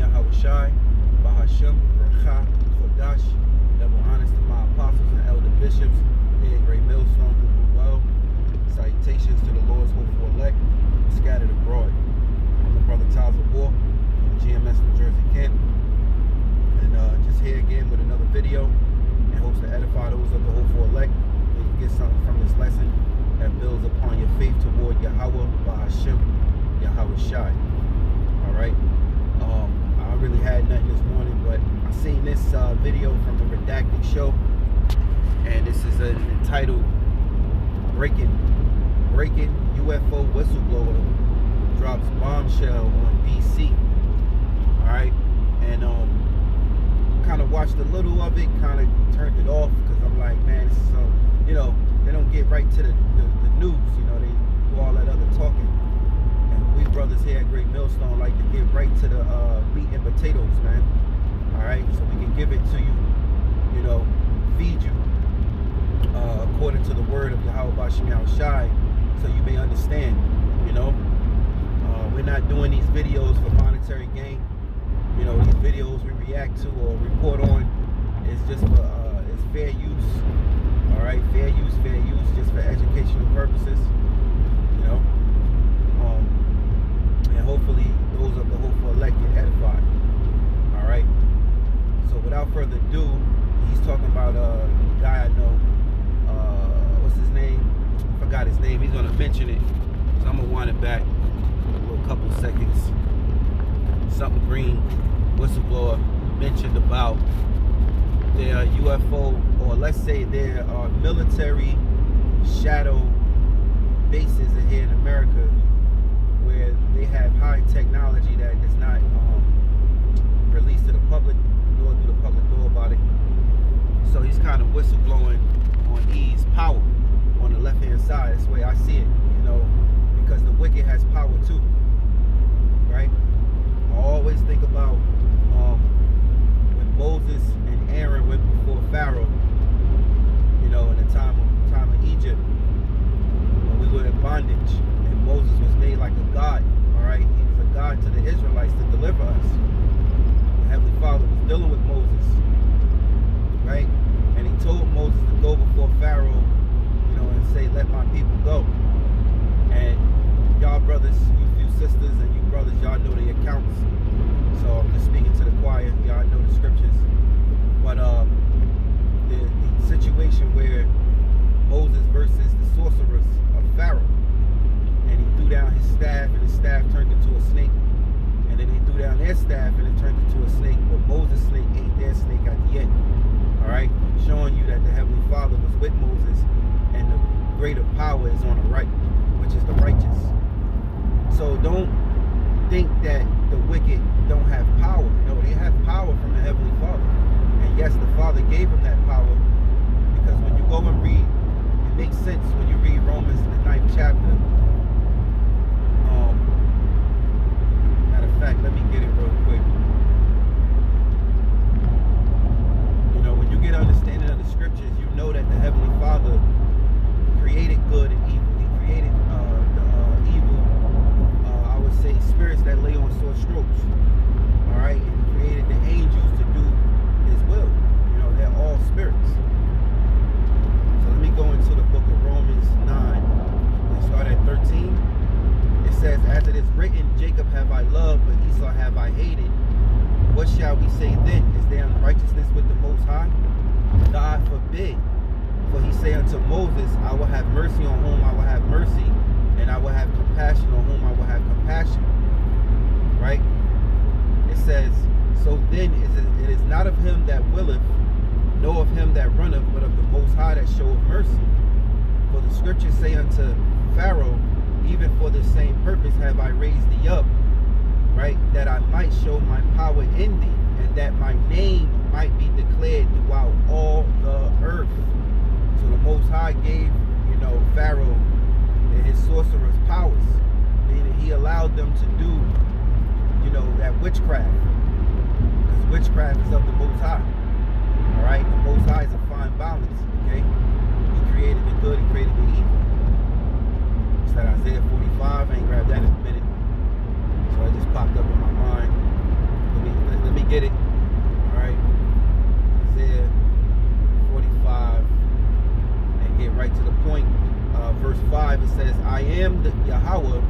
Yahawashi, Bahashim, Racha, Chodash. Double honors to my apostles and elder bishops, dead great millstone who do well. Salutations to the Lord's hopeful elect, scattered abroad. I'm the brother Tyles of War from the GMS New Jersey camp, and just here again with another video in hopes to edify those of the hopeful elect, that you get something from this lesson that builds upon your faith toward Yahweh, Bahashim, Yahawashi. All right. I really had nothing this morning, but I seen this video from the Redacted show, and this is entitled "Breaking UFO Whistleblower Drops Bombshell on DC." All right, and kind of watched a little of it, kind of turned it off because I'm like, man, this is they don't get right to the news. They do all that other talking. We brothers here at Great Millstone like to get right to the meat and potatoes, man. All right, so we can give it to you, feed you according to the word of Yahweh Bashim Yahushai, so you may understand. We're not doing these videos for monetary gain. These videos we react to or report on is just for it's fair use. All right, fair use, just for educational purposes. And hopefully those of the hopeful elect get edified. All right. So without further ado, he's talking about a guy I know. What's his name? I forgot his name. He's gonna mention it. So I'm gonna wind it back a little couple seconds. Something green whistleblower mentioned about their UFO, or let's say there are military shadow bases here in America, where they have high technology that is not released to the public, nor do the public know about it. So he's kind of whistleblowing on E's power on the left-hand side. That's the way I see it, because the wicked has power too, right? I always think about when Moses and Aaron went before Pharaoh, in the time of Egypt, when we were in bondage. Moses was made like a god, all right? He was a god to the Israelites to deliver us. The Heavenly Father was dealing with Moses, right? And he told Moses to go before Pharaoh, and say, let my people go. And y'all brothers, you few sisters, and you brothers, y'all know the accounts. So I'm just speaking to the choir. Y'all know the scriptures. But the situation where Moses versus the sorcerers of Pharaoh, and he threw down his staff, and his staff turned into a snake. And then he threw down their staff, and it turned into a snake. But Moses' snake ate their snake at the end. All right? Showing you that the Heavenly Father was with Moses, and the greater power is on the right, which is the righteous. So don't think that the wicked don't have power. No, they have power from the Heavenly Father. And yes, the Father gave them that power, because when you go and read, it makes sense when you read Romans, the 9th chapter. Matter of fact, let me get it real quick. When you get understanding of the scriptures, you know that the Heavenly Father created good and evil. He created the evil, I would say, spirits that lay on sore strokes. All right, and he created the angels to do his will. They're all spirits. So let me go into the book of Romans 9 and start at 13. It says, as it is written, Jacob have I loved, but Esau have I hated. What shall we say then? Is there unrighteousness with the Most High? God forbid. For he say unto Moses, I will have mercy on whom I will have mercy, and I will have compassion on whom I will have compassion. Right? It says, so then it is not of him that willeth, nor of him that runneth, but of the Most High that showeth mercy. For the scriptures say unto Pharaoh, even for the same purpose have I raised thee up, right, that I might show my power in thee, and that my name might be declared throughout all the earth. So the Most High gave, Pharaoh and his sorcerers powers, meaning he allowed them to do, that witchcraft, because witchcraft is of the Most High. All right, the Most High is a fine balance. Okay, he created the good, he created the evil. It's that Isaiah 45. I ain't grabbed that in a minute, so it just popped up in my mind. Let me am the Yahweh,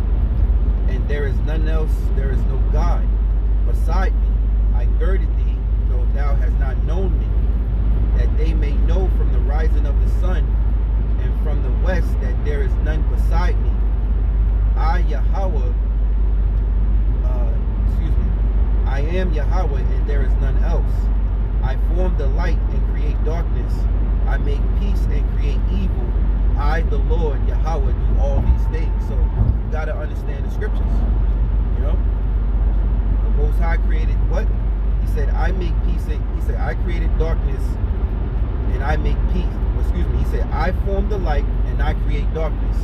and there is none else, there is no God beside me. I girded thee, though thou hast not known me, that they may know from the rising of the sun and from the west that there is none beside me. I, Yahweh, I am Yahweh, and there is none else. I form the light and create darkness. I make peace and create evil. I, the Lord, Yahweh, do all these things. So you got to understand the scriptures. You know, the Most High created what? He said, I make peace. He said, I created darkness and I make peace. Excuse me. He said, I form the light and I create darkness.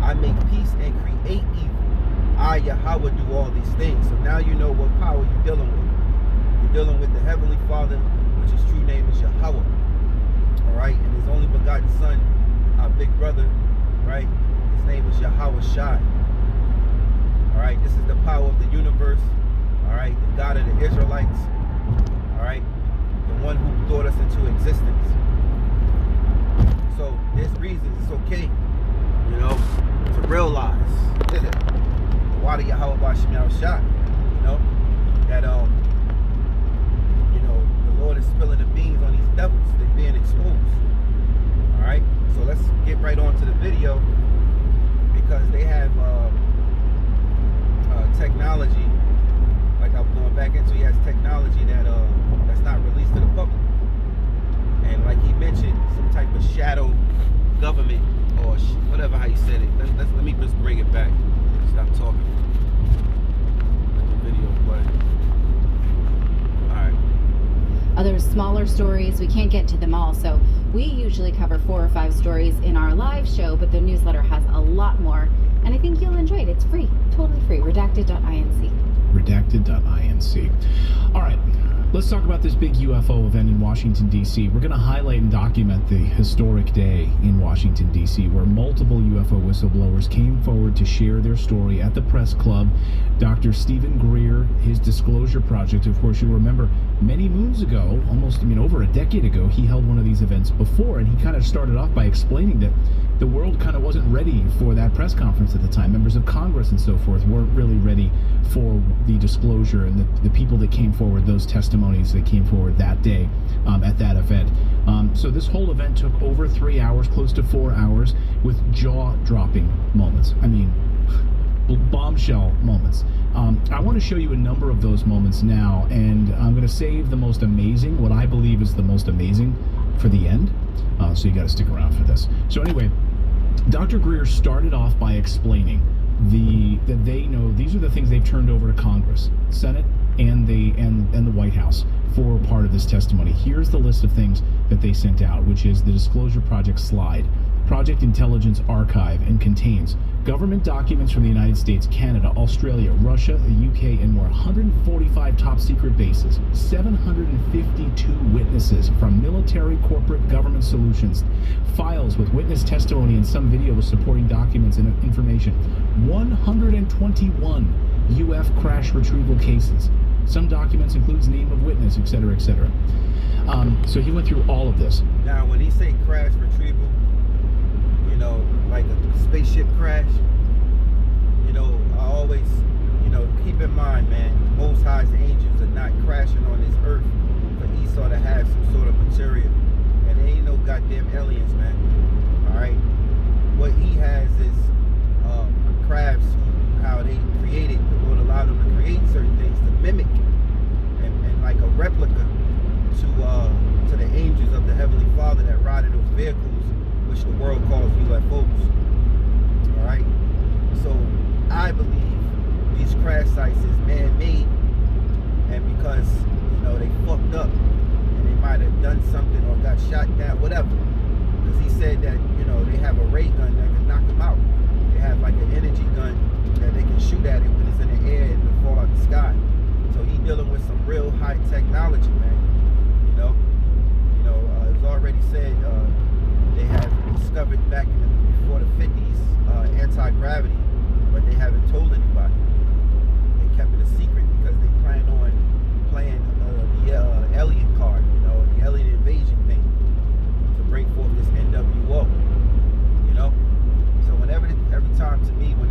I make peace and create evil. I, Yahweh, do all these things. So now you know what power you're dealing with. You're dealing with the Heavenly Father, which his true name is Yahweh. All right, and his only begotten Son, our big brother, right? His name is Yahweh Shai. All right, this is the power of the universe. All right, the God of the Israelites. All right, the one who brought us into existence. So there's reasons it's okay, you know, to realize why the Yahweh Bashim Shai, you know, that you know, the Lord is spilling the beans on these devils. They're being exposed. All right, so let's get right on to the video, because they have technology, like I was going back into. He has technology that that's not released to the public, and like he mentioned, some type of shadow government or whatever how you said it. Let me just bring it back. Stop talking. Let the video play. Alright. Other smaller stories, we can't get to them all, so we usually cover 4 or 5 stories in our live show, but the newsletter has a lot more, and I think you'll enjoy it. It's free, totally free. Redacted.inc. Redacted.inc. Alright, let's talk about this big UFO event in Washington, D.C. We're going to highlight and document the historic day in Washington, D.C., where multiple UFO whistleblowers came forward to share their story at the press club. Dr. Stephen Greer, his disclosure project, of course, you'll remember many moons ago, over a decade ago, he held one of these events before, and he kind of started off by explaining that the world kind of wasn't ready for that press conference at the time. Members of Congress and so forth weren't really ready for the disclosure, and the people that came forward, those testimonies that came forward that day at that event. So this whole event took over 3 hours, close to 4 hours, with jaw-dropping moments. I mean, bombshell moments. I want to show you a number of those moments now, and I'm going to save the most amazing, what I believe is the most amazing, for the end. So you got to stick around for this. So anyway, Dr. Greer started off by explaining that they know these are the things they've turned over to Congress, Senate, and the White House for part of this testimony. Here's the list of things that they sent out, which is the Disclosure Project slide, Project Intelligence Archive, and contains government documents from the United States, Canada, Australia, Russia, the UK, and more. 145 top secret bases, 752 witnesses from military, corporate, government solutions, files with witness testimony and some video with supporting documents and information, 121 UF crash retrieval cases. Some documents includes name of witness, etc., etc. So he went through all of this. Now, when he say crash retrieval, you know, like a spaceship crash, you know, I always, you know, keep in mind, man, Most High's angels are not crashing on this earth for Esau to have some sort of material. And there ain't no goddamn aliens, man. All right? What he has is crafts, how they created, the Lord allowed them to create certain things to mimic and like a replica to the angels of the Heavenly Father that ride in those vehicles, which the world calls UFOs. All right, so I believe these crash sites is man-made, and because, you know, they fucked up and they might have done something or got shot down, whatever. Because he said that, you know, they have a ray gun that can knock them out. They have like an energy gun that they can shoot at it when it's in the air and it'll fall out the sky. So he's dealing with some real high technology, man. You know, it was already said they have discovered back before the 50s anti-gravity, but they haven't told anybody. They kept it a secret because they plan on playing the alien card, you know, the alien invasion thing, to bring forth this NWO. You know, so every time to me when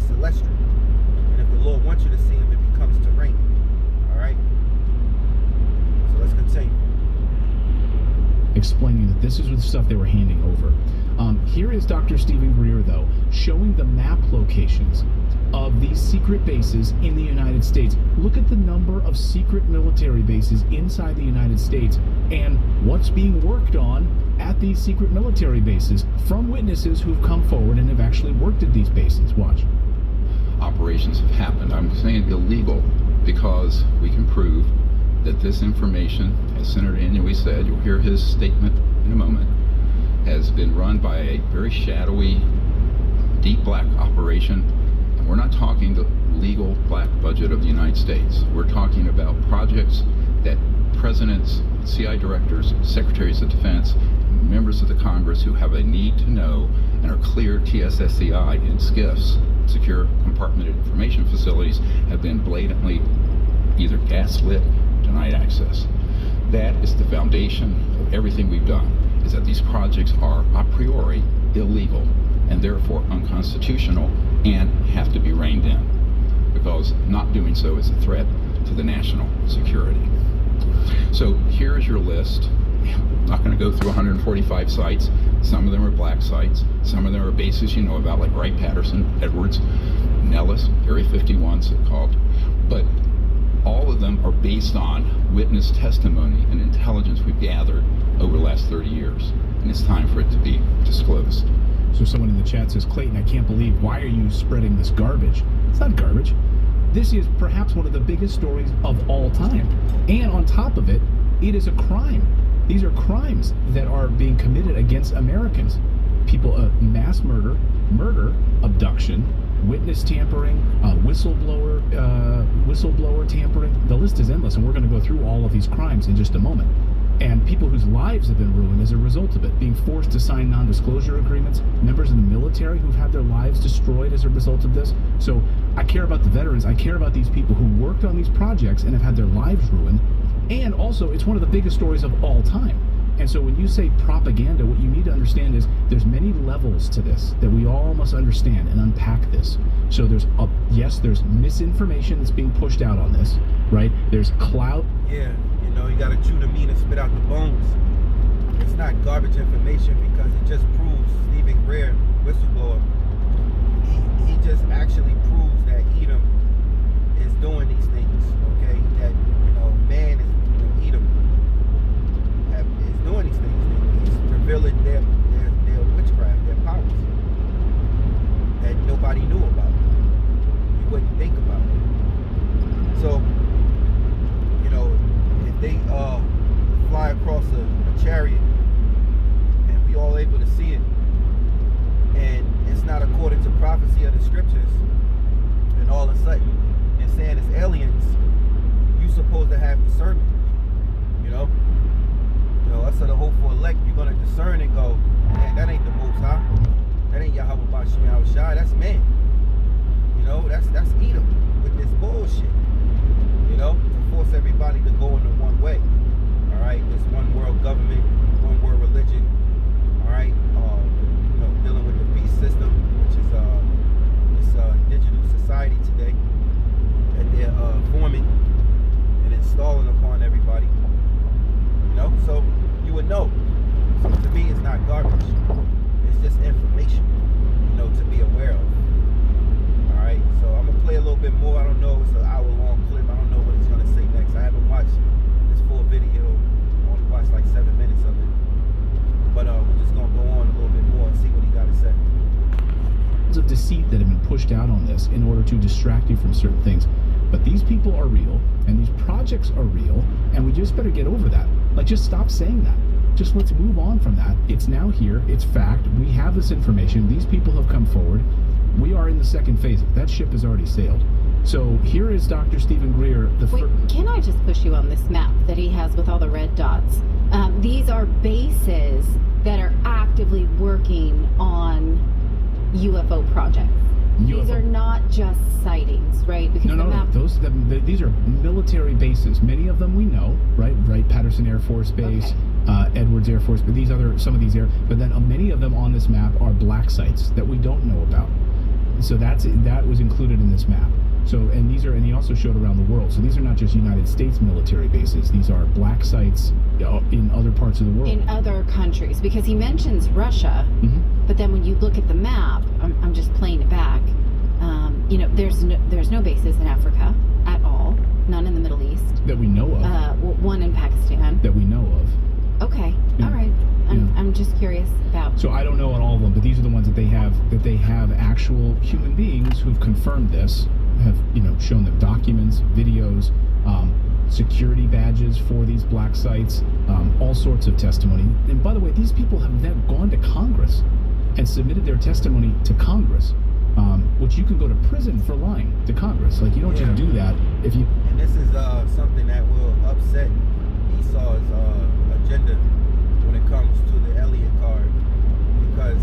celestial. And if the Lord wants you to see them, it becomes terrain. All right? So let's continue. Explaining that this is the stuff they were handing over. Here is Dr. Stephen Greer, though, showing the map locations of these secret bases in the United States. Look at the number of secret military bases inside the United States and what's being worked on at these secret military bases from witnesses who've come forward and have actually worked at these bases. Watch. Operations have happened. I'm saying illegal because we can prove that this information, as Senator Inouye said, you'll hear his statement in a moment, has been run by a very shadowy, deep black operation. And we're not talking the legal black budget of the United States. We're talking about projects that presidents, CI directors, secretaries of defense, members of the Congress who have a need to know and are cleared TSSCI in SCIFs, secure compartmented information facilities, have been blatantly either gaslit, denied access. That is the foundation of everything we've done, is that these projects are a priori illegal and therefore unconstitutional and have to be reined in, because not doing so is a threat to the national security. So here's your list. I'm not going to go through 145 sites. Some of them are black sites. Some of them are bases you know about, like Wright-Patterson, Edwards, Nellis, Area 51, so-called. But all of them are based on witness testimony and intelligence we've gathered over the last 30 years. And it's time for it to be disclosed. So someone in the chat says, Clayton, I can't believe, why are you spreading this garbage? It's not garbage. This is perhaps one of the biggest stories of all time. And on top of it, it is a crime. These are crimes that are being committed against Americans. People, mass murder, abduction, witness tampering, whistleblower tampering. The list is endless, and we're going to go through all of these crimes in just a moment. And people whose lives have been ruined as a result of it, being forced to sign non-disclosure agreements, members of the military who've had their lives destroyed as a result of this. So I care about the veterans. I care about these people who worked on these projects and have had their lives ruined. And also, it's one of the biggest stories of all time. And so when you say propaganda, what you need to understand is there's many levels to this that we all must understand and unpack this. So there's, yes, there's misinformation that's being pushed out on this, right? There's clout. Yeah, you know, you got to chew the meat and spit out the bones. It's not garbage information because it just proves Stephen Greer, whistleblower, he just actually proves that Edom is doing these things, okay? That, you know, man is, you know, Edom is doing these things. He's revealing their witchcraft, their powers that nobody knew about. You wouldn't think about. So, you know, if they fly across a chariot and we all able to see it, and it's not according to prophecy of the scriptures, and all of a sudden they're saying it's aliens, you supposed to have discernment, you know? Us of the hopeful elect, you're gonna discern and go, man, that ain't the Most High. That ain't Yahweh Bashim Yahushai. That's man. You know, that's Edom with this bullshit. You know, to force everybody to go into one way. All right, this one world government, one world religion. All right, you know, dealing with the beast system, which is this digital society today that they're forming and installing upon everybody. You know, so you would know. So to me, it's not garbage. It's just information, you know, to be aware of. All right. So I'm gonna play a little bit more. I don't know. It's an hour-long clip. I don't know what he's gonna say next. I haven't watched this full video. Only watched like 7 minutes of it. But we're just gonna go on a little bit more and see what he got to say. Of deceit that have been pushed out on this in order to distract you from certain things. But these people are real, and these projects are real, and we just better get over that. Like, just stop saying that. Just let's move on from that. It's now here. It's fact. We have this information. These people have come forward. We are in the second phase. That ship has already sailed. So here is Dr. Stephen Greer. Wait, can I just push you on this map that he has with all the red dots? These are bases that are actively working on UFO projects. These are not just sightings, right? Because no. These are military bases. Many of them we know, right? Wright-Patterson Air Force Base, okay. Edwards Air Force, but some of these but then many of them on this map are black sites that we don't know about. So that was included in this map. So, and he also showed around the world. So these are not just United States military bases. These are black sites in other parts of the world. In other countries, because he mentions Russia, but then when you look at the map, I'm just playing it back. There's no bases in Africa at all. None in the Middle East that we know of. One in Pakistan that we know of. Okay, all right. I'm just curious about. So I don't know on all of them, but these are the ones that they have actual human beings who've confirmed this, have shown them documents, videos, security badges for these black sites, all sorts of testimony. And by the way, these people have then gone to Congress and submitted their testimony to Congress, which you can go to prison for lying to Congress. Like, you don't just do that if you. And this is something that will upset Esau's agenda when it comes to the Elliott card, because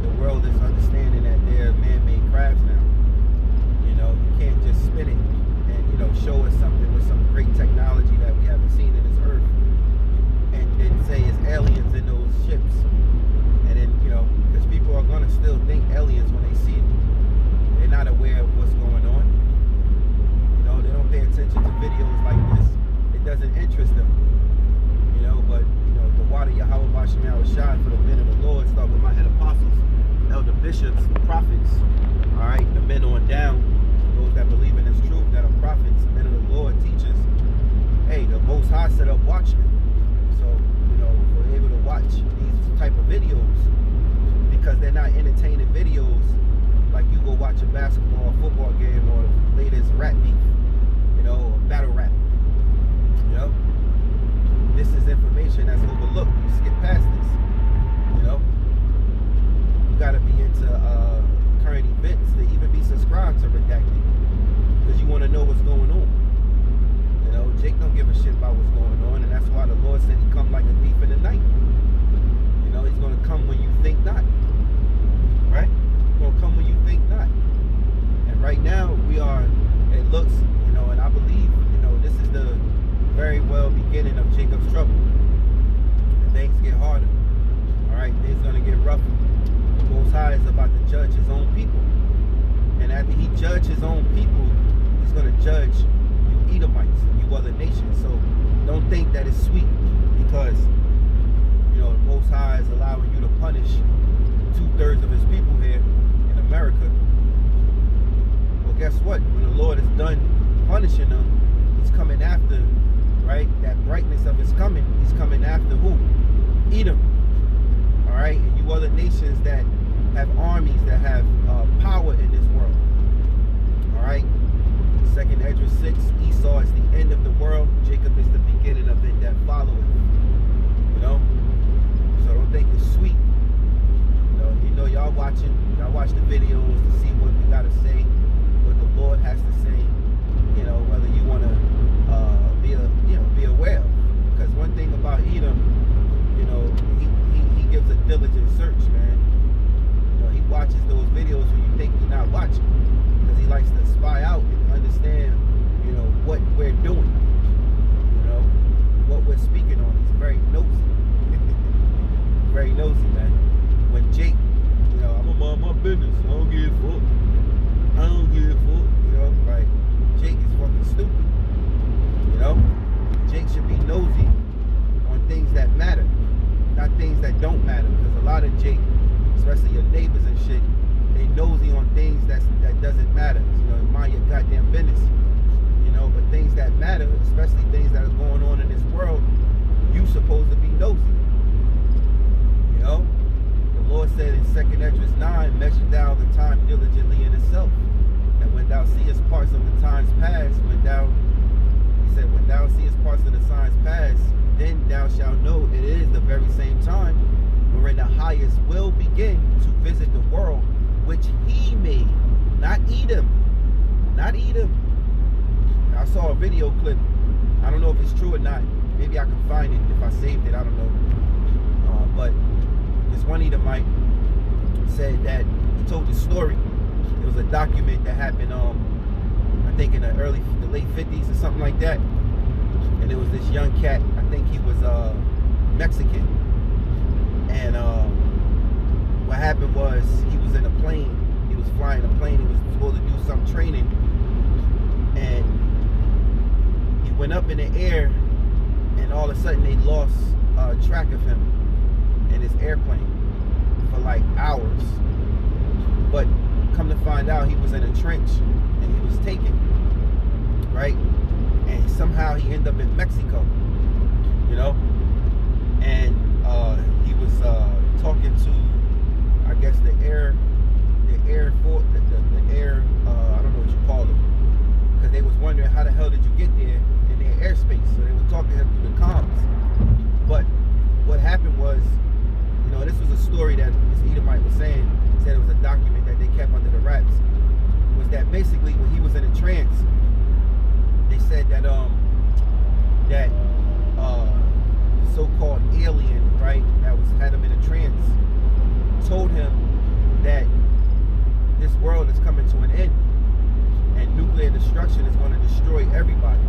the world is understanding that they're man-made crafts now. You can't just spin it and show us something with some great technology that we haven't seen in this earth, and then say it's aliens in those ships, and then because people are gonna still think aliens when they see it. They're not aware of what's going on. They don't pay attention to videos like this. It doesn't interest them. But the water Yahweh Bashemel was shine for the men of the Lord. Start with my head apostles, elder bishops, the prophets. All right, the men on down, those that believe in this truth, that are prophets, men of the Lord, teachers. Hey, the Most High set up watchmen. So if we're able to watch these type of videos, because they're not entertaining videos like you go watch a basketball or football game or the latest rap beef, or battle rap. This is information that's overlooked. You skip past this. You gotta be into current events to even be subscribed to Redacted, because you want to know what's going on. Jake don't give a shit about what's going on, and that's why the Lord said he come like a thief in the night. He's gonna come when you think not. Right? He's gonna come when you think not. And right now it looks, and I believe, this is the very well beginning of Jacob's trouble. And things get harder. All right, things gonna get rougher. The Most High is about to judge his own people, and after he judges his own people, he's gonna judge you Edomites, you other nations. So don't think that it's sweet because the Most High is allowing you to punish 2/3 of his people here in America. Well, guess what? When the Lord is done punishing them, he's coming after, right? That brightness of his coming. He's coming after who? Edom. All right? And you other nations that have armies, that have power in this world. All right? 2nd Esdras 6, Esau is the end of the world. Jacob is the beginning of it that followeth. So don't think it's sweet. Y'all watch the videos to see what you gotta say, what the Lord has to say. Whether you want to be aware of. Because one thing about Edom, he gives a diligent search, man. He watches those videos when you think he's not watching, because he likes to spy out and understand, what we're doing, what we're speaking on. He's very nosy. Very nosy, man. When Jake, I'm gonna mind my business. I don't give a fuck. Like, Jake is fucking stupid. Jake should be nosy on things that matter, not things that don't matter. Because a lot of Jake, especially your neighbors and shit, they nosy on things that doesn't matter. Mind your goddamn business. But things that matter, especially things that are going on in this world, you supposed to be nosy. The Lord said in 2nd Esdras 9, measure thou the time diligently in itself. And when thou seest parts of the times past, when thou seest parts of the signs past, then thou shalt know it is the very same time wherein the highest will begin to visit the world which he made. Not Edom. Not Edom. Now, I saw a video clip. I don't know if it's true or not. Maybe I can find it if I saved it. I don't know. But this one Edomite said that he told the story. It was a document that happened, I think in the late 50s or something like that. And it was this young cat. I think he was Mexican. And what happened was he was in a plane. He was flying a plane. airplane. He was supposed to do some training, and he went up in the air, and all of a sudden they lost track of him in his airplane for like hours. But come to find out, he was in a trench and he was taken, right? And somehow he ended up in Mexico, you know? And he was talking to, I guess, the air force, the air, I don't know what you call it, because they was wondering how the hell did you get there in their airspace. So they were talking to him through the comms. But what happened was, you know, this was a story that this Edomite was saying, said it was a document that they kept under the wraps, was that basically when he was in a trance, they said that the so-called alien, right, that had him in a trance, told him that this world is coming to an end and nuclear destruction is going to destroy everybody.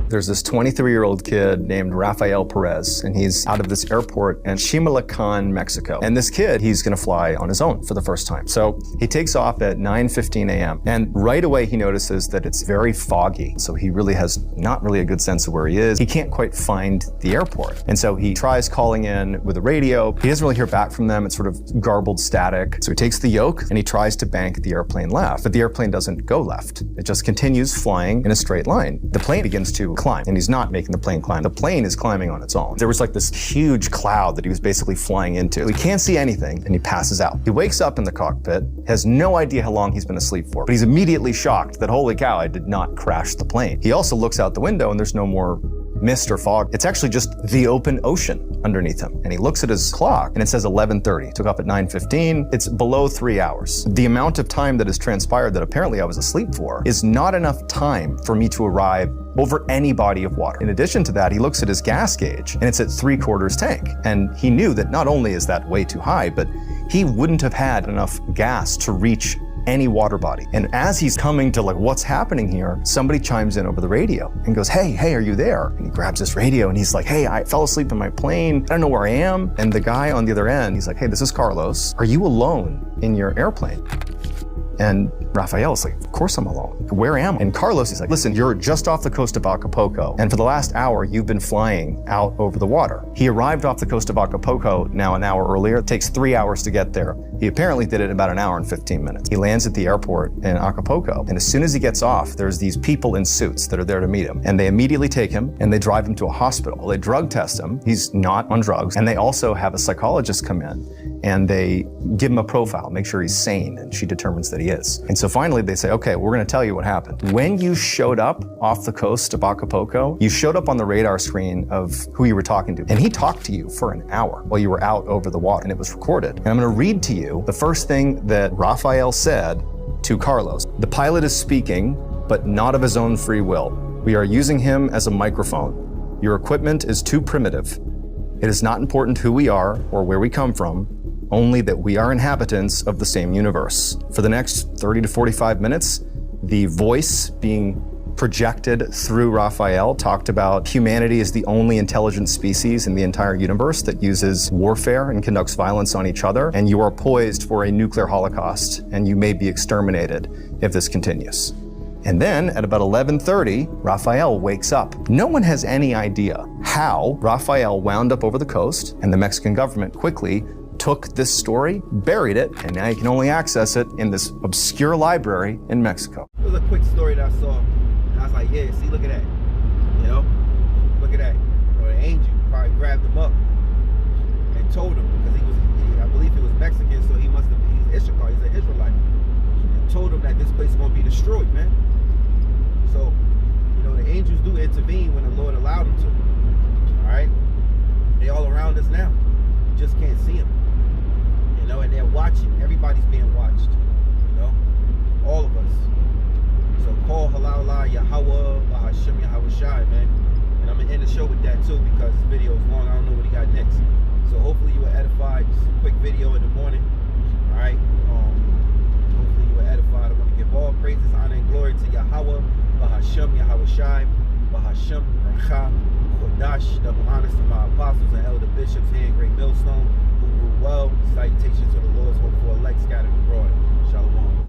There's this 23-year-old kid named Rafael Perez, and he's out of this airport in Chimalacán, Mexico. And this kid, he's gonna fly on his own for the first time. So he takes off at 9:15 a.m. And right away he notices that it's very foggy. So he really has not really a good sense of where he is. He can't quite find the airport. And so he tries calling in with a radio. He doesn't really hear back from them. It's sort of garbled static. So he takes the yoke and he tries to bank the airplane left, but the airplane doesn't go left. It just continues flying in a straight line. The plane begins to climb, and he's not making the plane climb. The plane is climbing on its own. There was like this huge cloud that he was basically flying into. He can't see anything, and he passes out. He wakes up in the cockpit, has no idea how long he's been asleep for, but he's immediately shocked that, holy cow, I did not crash the plane. He also looks out the window, and there's no more mist or fog. It's actually just the open ocean underneath him. And he looks at his clock, and it says 11:30. Took off at 9:15. It's below 3 hours. The amount of time that has transpired that apparently I was asleep for is not enough time for me to arrive over any body of water. In addition to that, he looks at his gas gauge, and it's at 3/4 tank. And he knew that not only is that way too high, but he wouldn't have had enough gas to reach any water body. And as he's coming to like, what's happening here, somebody chimes in over the radio and goes, hey, are you there? And he grabs his radio and he's like, hey, I fell asleep in my plane. I don't know where I am. And the guy on the other end, he's like, hey, this is Carlos. Are you alone in your airplane? And Rafael's like, of course I'm alone. Where am I? And Carlos is like, listen, you're just off the coast of Acapulco, and for the last hour, you've been flying out over the water. He arrived off the coast of Acapulco now an hour earlier. It takes 3 hours to get there. He apparently did it in about an hour and 15 minutes. He lands at the airport in Acapulco, and as soon as he gets off, there's these people in suits that are there to meet him, and they immediately take him, and they drive him to a hospital. They drug test him. He's not on drugs, and they also have a psychologist come in, and they give him a profile, make sure he's sane, and she determines that he is. And so finally they say, okay, we're gonna tell you what happened. When you showed up off the coast of Acapulco, you showed up on the radar screen of who you were talking to, and he talked to you for an hour while you were out over the water, and it was recorded. And I'm gonna read to you the first thing that Rafael said to Carlos. The pilot is speaking, but not of his own free will. We are using him as a microphone. Your equipment is too primitive. It is not important who we are or where we come from, only that we are inhabitants of the same universe. For the next 30 to 45 minutes, the voice being projected through Rafael talked about humanity is the only intelligent species in the entire universe that uses warfare and conducts violence on each other, and you are poised for a nuclear holocaust, and you may be exterminated if this continues. And then at about 11:30, Rafael wakes up. No one has any idea how Rafael wound up over the coast, and the Mexican government quickly took this story, buried it, and now you can only access it in this obscure library in Mexico. It was a quick story that I saw, and I was like, yeah, see, look at that. You know? Look at that. You know, the angel probably grabbed him up and told him, because I believe he was Mexican, so he must have been, he's Ishakar, he's an Israelite, and told him that this place is going to be destroyed, man. So, you know, the angels do intervene when the Lord allowed them to. All right? They all around us now. You just can't see them. You know, and they're watching. Everybody's being watched. You know? All of us. So call Halal Yahweh, Bahashim Yahweh Shai, man. And I'm going to end the show with that too, because this video is long. I don't know what he got next. So hopefully you were edified. Just a quick video in the morning. All right? Hopefully you were edified. I want to give all praises, honor, and glory to Yahweh, Bahashim Yahweh Shai, Bahashim Racha, Kodash. Double honors to my apostles and elder bishops here in Great Millstone, who rule well. Salutations to the Lord's hope for elect scattered abroad. Shalom.